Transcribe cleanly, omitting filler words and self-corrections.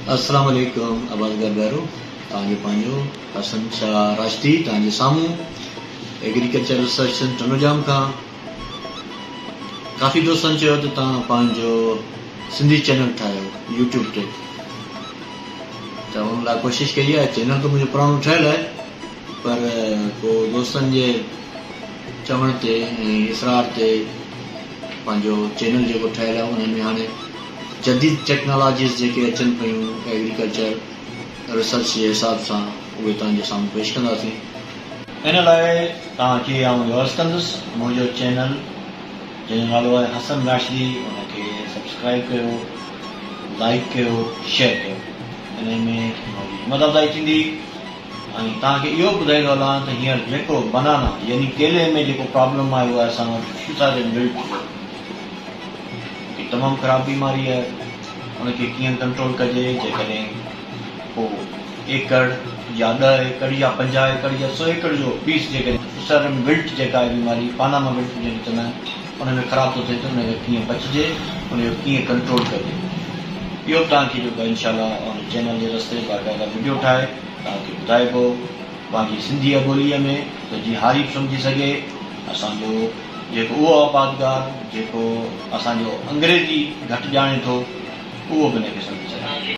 अस्सलाम वालेकुम आबादगार बैरो तव्हांजो पंहिंजो हसन शाह राशदी तव्हांजे साम्हूं एग्रीकल्चर रिसर्च सेंटर नजाम खां काफ़ी दोस्तनि चयो त तव्हां पंहिंजो सिंधी चैनल ठाहियो यूट्यूब ते त उन लाइ कोशिशि कई आहे। चैनल त मुंहिंजो पुराणो ठहियलु आहे पर पोइ दोस्तनि जे चवण ते ऐं इसरार ते पंहिंजो चैनल जेको ठहियलु आहे उन में हाणे जदीद टेक्नोलॉजीज़ जेके अचनि पियूं एग्रीकल्चर रिसर्च जे हिसाब सां उहे तव्हांजे साम्हूं पेश कंदासीं। इन लाइ तव्हांखे आउं अर्ज़ु कंदुसि मुंहिंजो चैनल जंहिंजो नालो आहे हसन राशदी उनखे सब्सक्राइब कयो, लाइक कयो, शेयर कयो। इन में मुंहिंजी मदद थींदी। ऐं तव्हांखे इहो ॿुधाईंदो हलां त हींअर जेको बनाना यानी केले में जेको प्रॉब्लम आयो आहे असां वटि शुगर मिल्क तमामु ख़राबु बीमारी आहे, उनखे कीअं कंट्रोल कजे। जेकॾहिं पोइ एकड़ या 10 एकड़ या 50 एकड़ या 100 एकड़ जो पीस जेकॾहिं फुसर विल्ट जेका आहे बीमारी पानामा विल्ट जंहिंखे चवंदा आहिनि उन में ख़राबु थो थिए त उनखे कीअं बचिजे, उनजो कीअं कंट्रोल कजे, इहो तव्हांखे जेको इनशाअल्लाह उन चैनल जे रस्ते बाक़ाइदा वीडियो ठाहे तव्हांखे ॿुधाइबो पंहिंजी सिंधी ॿोलीअ में त जीअं हारीफ़ सम्झी सघे असांजो जेको उहो आबादगार जेको असांजो अंग्रेजी घटि ॼाणे थो उहो बि हिनखे सम्झी सघे।